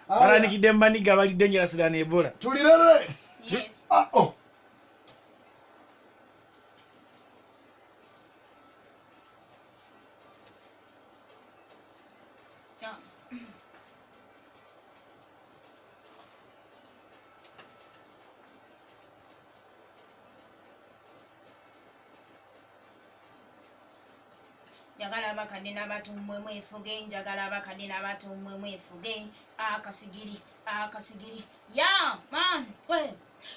Ala nikidemba niga bali dangerous than Ebola. Tulirere. Yes. Oh. Njagala bakadde n'abatumwe mwefuge, njagala bakadde n'abatumwe mwefuge, akasigiri ya man we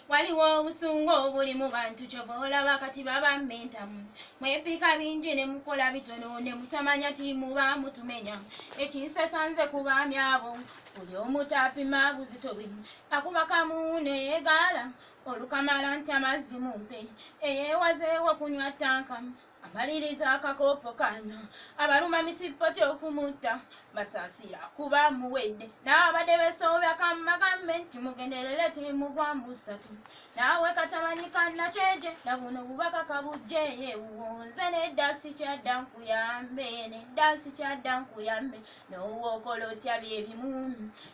waliwo obusungu obuli mu bantu kyoboolaba kati babamentamu mwepika bingi ne mukola bitono ne mutamanya ti muba mutumenya ekinsasanze ku baami abo buli omu tapima buzito bwe akuba kamu neyegaala olukamala nti amazzi mumpe eyeewazeewo kunywa tanka amaliriza akakopo kanywa abaluma misipoti okumutta basaasira kuba muwedde n'abadde besoobya kamma gavumenti mugenderere timugwa mu ssatu naawe katamanyi kannakyeje na buno bubaka kabujje ewuwonze nedda sikyadda nkuyambe nedda sikyadda nkuyambe n'owookola otya byebimu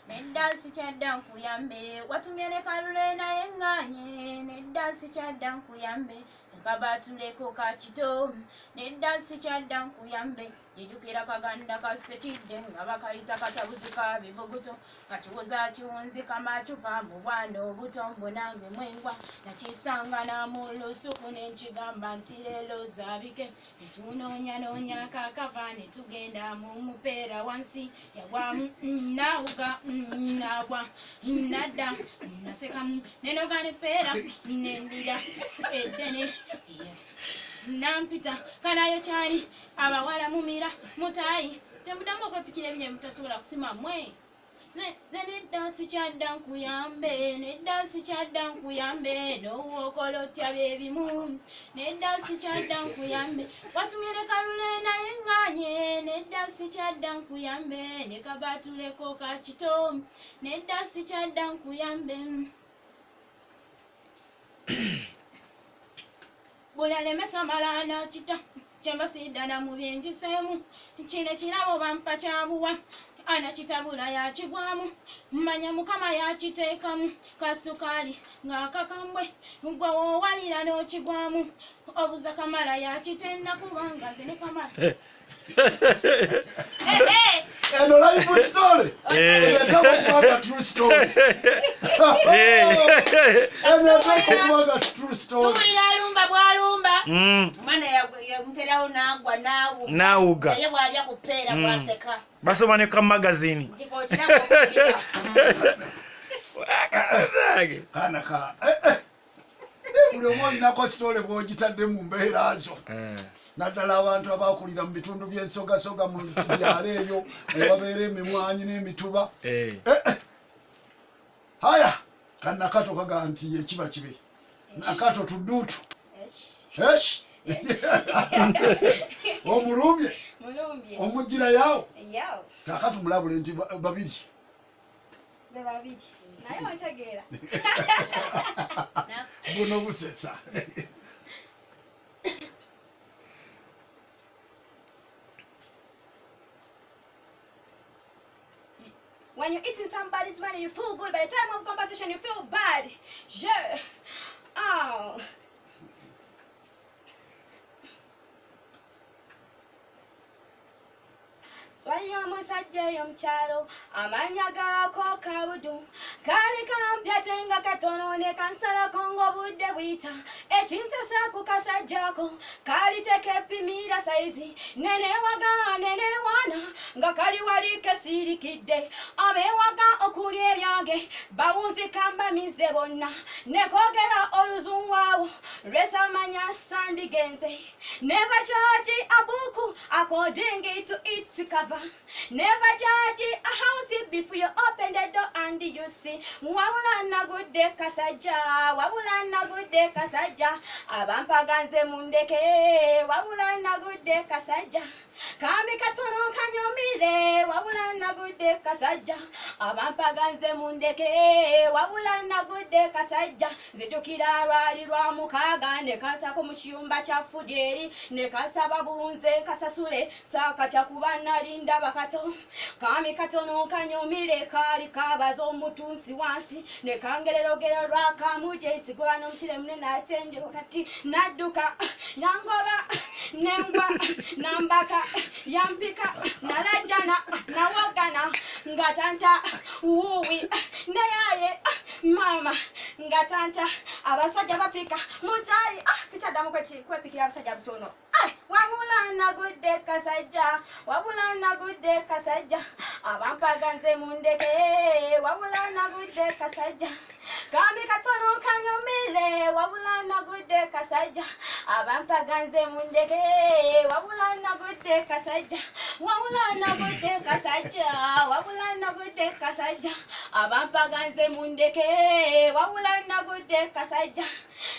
nedda sikyadda nkuyambe watumye ne kalule naye ŋŋaanye nedda sikyadda nkuyambe kabatuleko kakito nedda sikyadda nkuyambe jijukira kaganda kasekidde nga bakayita katabuzi ka bibuguto kakiwoza kiwunzi kamacupa mu bwana obuto mbonange mwengwa nakisanga namulusuku nenkigamba nti leero zabike netunoonya kakava netugenda mu mupeera wansi yagwamu nawuga nagwa nadda nasekamu nenoga nepeera nendira eddene nampita kanayo kyali abawala mumira mutayi temudamu okwepikira ebinye mutasobola kusima mwe nedda sikyadda nkuyambe nedda sikyadda nkuyambe n'owookola otya byebimu nedda sikyadda nkuyambe watumye ne kalule naye ŋŋaanye nedda sikyadda nkuyambe ne kabatuleko kakito nedda sikyadda nkuyambe bulalemesa malana kita kyembasidana mu byenjiseemu kino kirabo bampa kyabuwa ana kitabula yakigwamu mmanya mukama yakiteekamu kasukaali ng'akakambwe gwe woowalira n'okigwamu obuza kamala yakitenda kubanga nze ne kamala And a life story. And talk about a true story. And talk about a true story. Tuliralumba bwalumba. Mwana ya mterawo nagwa nawuga. Ye bwalya kupeera bwaseka. Basoma ne ka magazine. Tipo kirako kubira. Kanaka. Buli omu alina story bw'ogitadde mu mbeera zo. Naddala abantu abakulira mu bitundu by'ensogasoga mu byalo eyo babeera emimwanyi n'emituba. Haya kannakato kaga nti ekiba kibe nakato tuduutu omulumbye omugira yawo kakati mulabule nti babiri naye ontegeera buno busesa. When you're eating somebody's money, you feel good. By the time of conversation, you feel bad. Sure. Oh. Waliyo musajja y'omukyalo amanya gaako kabudu kali kampya nga katono ne kansalako ng'obudde buyita ekinsasa ku kasajjako kali tekepimira saizi nenewaana nga kali wali kesirikidde abeewaga okulya ebyange bawunzika mbamize bonna ne koogera oluzungu awo lwesamanya sandigenze never judge a book according to its cover. Never judge a house before you open the door and ndi yusi wabula nagudde kasajja wabula nagudde kasajja abampaganze mundeke wabula nagudde kasajja kambi katono kanyumire wabula nagudde kasajja abampaganze mundeke wabula nagudde kasajja nzijukira lwali lwa mukaaga ne kansako mu kiyumba kya Fujeri ne kasaba bunze kasasule saka kyakuba nalinda bakato kami katono kanyumire kali kabaza omutunsi wansi ne kangererogero lwa kamuje tigwa n'omukire munene atenjo kati nadduka yangoba nengwa nambaka yampika nalajana nawagana ngatanta wuwi nayaye mama ngatanta abasajja bapika mutayi sikyaddamu kwepikira abasajja butono wabula nagudde kasajja wabula nagudde kasajja abampaganze mundeke wabula nagudde kasajja kambi katono kanyumire wabula nagudde kasajja abampaganze mundeke wabula nagudde kasajja wabula nagudde kasajja wabula nagudde kasajja abampaganze mundeke wabula nagudde kasajja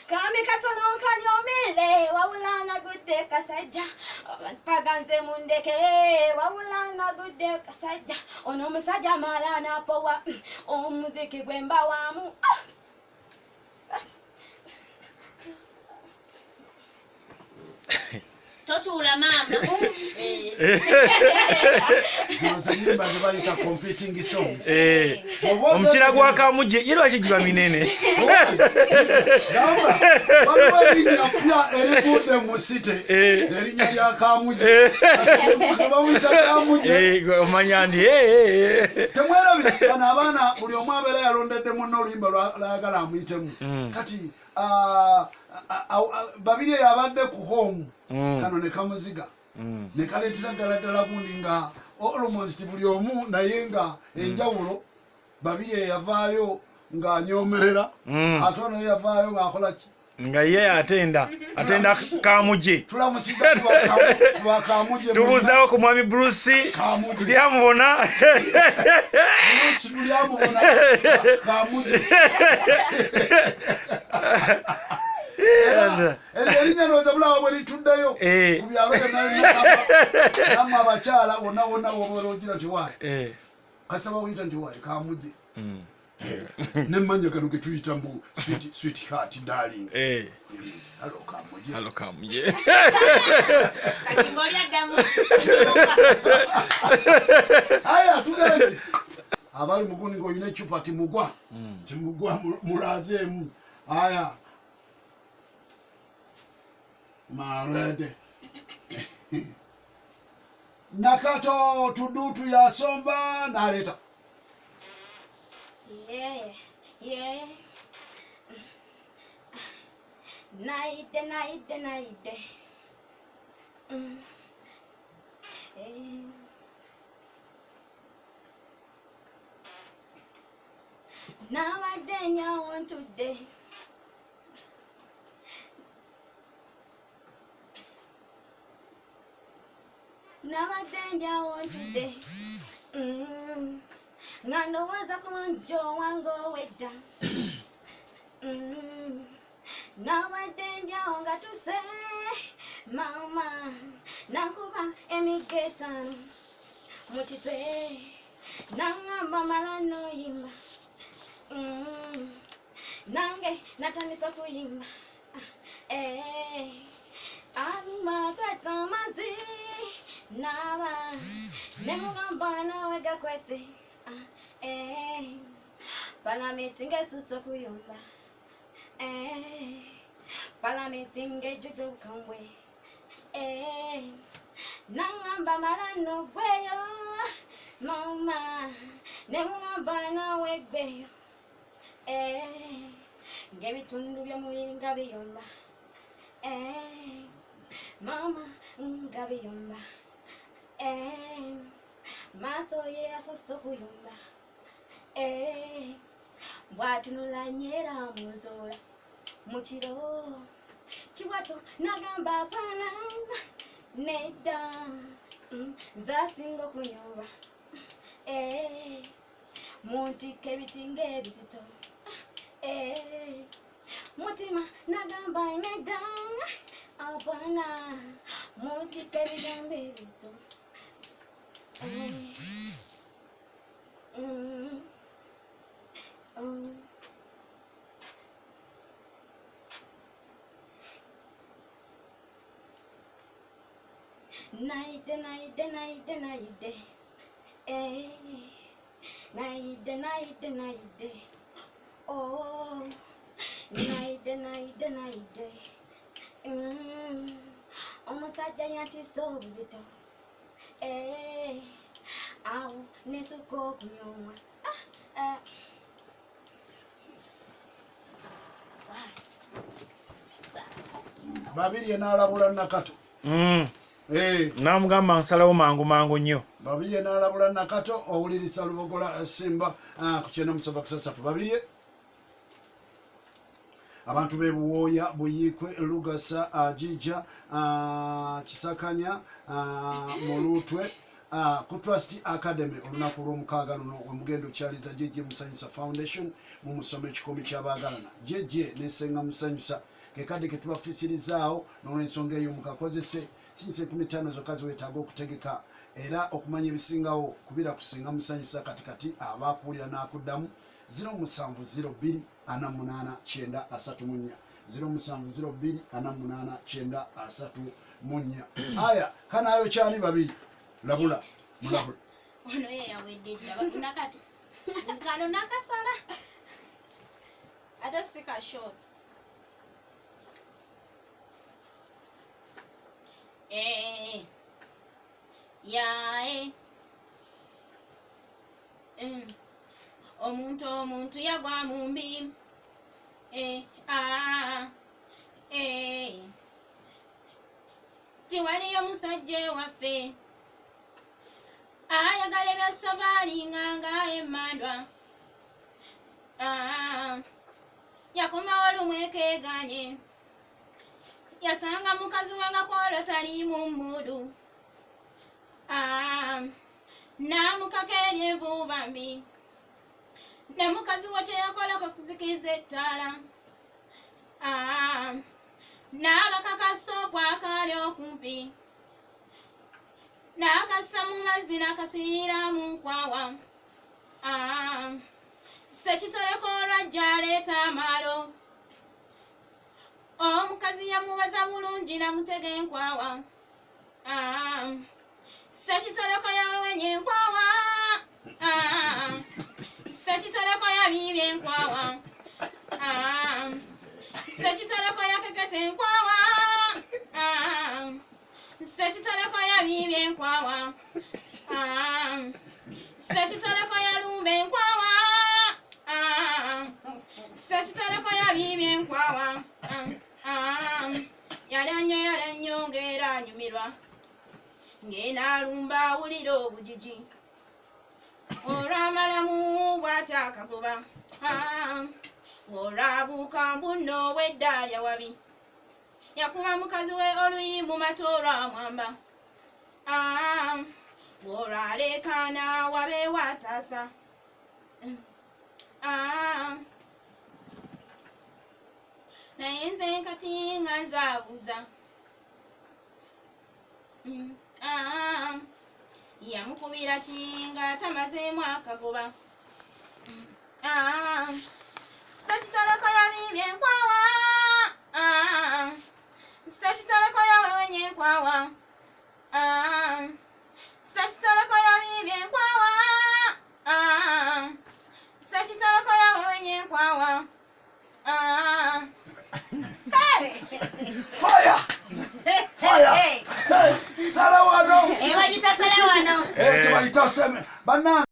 kambi katono kanyumire wabula nagudde kasajja abampaganze mundeke wabula nagudde kasajja ono musajja malana powa omuziki gwemba wamu Totula mama. Zino nyimba zibayita competing songs. Omukira gwa kamuje yero akijiba minene. Gamba, waliwo pia eribude mu city. Erinya ya kamuje. Kabawita kamuje. Omanya ndi temwerabe bana abana buli omwe abeera yalondedde munno oluyimba lwayagala amuyitemu. Kati babiri yabadde ku home kano ne kamuziga ne kaleetera ddala gundi nga almost buli omu naye nga enjawulo babiri yavaayo ng'anyomerera ate ono yavaayo ng'akola ki nga ye atenda kamuje tulamusiga lwa kamuje tubuuzawo ku mwami Bruce lyamubona kamuje erinya noza bulawo bwe lituddeyo ku byalo namwe abakyala wonna wobeera ogira nti waayi kasita bakuyita nti waayi kamuje nemmanya gano ge tuyita mbu sweet heart darling Hello kamuje aya tugenze abali muguni ng'olina ecupa timugwa mulazeemu aya marede nakato tudutu ya somba naleta yeah naide nawadenya on today nawadenya on today nganowaza kumanjo wango weda nawadenya onga tuse mama nakuba emigetano muchitwe nangamba malano yimba nange natanisa kuyimba aluma kweta mazi nawa nemugamba nawe gakwete palamenti ngesusa kuyumba palamenti ngejudo kangwe nangamba malano gweyo mama nemugamba nawe gweyo ngebitundu by'omubiri nga biyumba mama nga biyumba maaso ye asosa okuyumba bwatunula nyera muzola mukiro kiwato nagamba pana nedda nzasinga okunyumba muntike ebisinga ebizito mutima nagamba nedda apana muntike ebigambo ebizito Naide, naide, naide, naide. Naide, naide, naide. Oh, naide, naide, naide. Omusajja yatisa obuzito. Awo nesuka okunyomwa. Babirye n'alabula Nakato. Namugamba nsalawo mangu nnyo. Babirye n'alabula Nakato owulirisa Lubogola Simba ku kyenda musaba kusasatu. Babirye abantu bebuwooya Buyikwe Lugasa Jija Kisakanya Mulutwe ku Trust Academy olunaku lw'omukaaga luno omugendo kyaliza Jeje Musanyusa Foundation mu musomo ekikomi ky'abaagalana. Jeje nesenga musanyusa kekadde ke tubafisirizaawo n'olw'ensonga eyo mukakozese sinse 15 zokka ziwetaaga okutegeka era okumanya ebisingawo kubira kusinga musanyusa katikati abaakuwulira n'akuddamu 07024893 07024893. Aya kanaayo kyali babiri labula mulabula ono ye yawedde dda Nakato kano nakasala ate si ka short yae omuntu yagwa mu mbi tiwaliyo musajja waffe ayagala ebyasabalinga nga emmandwa yakomawo lumwekeganye yasanga mukazi we nga kwolwo taliimu mmudu namukaka eryenvuba mbi ne mukazi we kyeyakolako kuzikiza ettaala n'abakaka soopu akaali okumpi n'akassa mu mazzi n'akasiriira mu nkwawa sekitoleko olwajja aleeta amalo omukazi yamubaza mulungi namutega enkwawa sekitoleko yawewenya enkwawa sekitoleko yabiibya enkwawa sekitoleko yakeketa enkwawa sekitoleko yabiibya enkwawa sekitoleko yalumba enkwawa sekitoleko yabiibya enkwawa yalanyo ng'era anyumirwa ng'enaalumba awulira obujiji olw'amalamu bw'ate akagoba olwabuuka mbunno obw'edda wabi yakuba mukazi we oluyi mu mata olwamwamba bw'olwaleekaana wabeewo ataasa naye nze nkati nga nzaabuuza yamukubira ki nga tamazeemu akagoba sekitoleko yabiibya enkwawa sekitoleko yawewenya enkwawa sekitoleko yabiibya enkwawa sekitoleko yawewenya enkwawa Fire! Fire! Hey, Salawano! Eba jita salawano. Hey, chibayita seme. Bana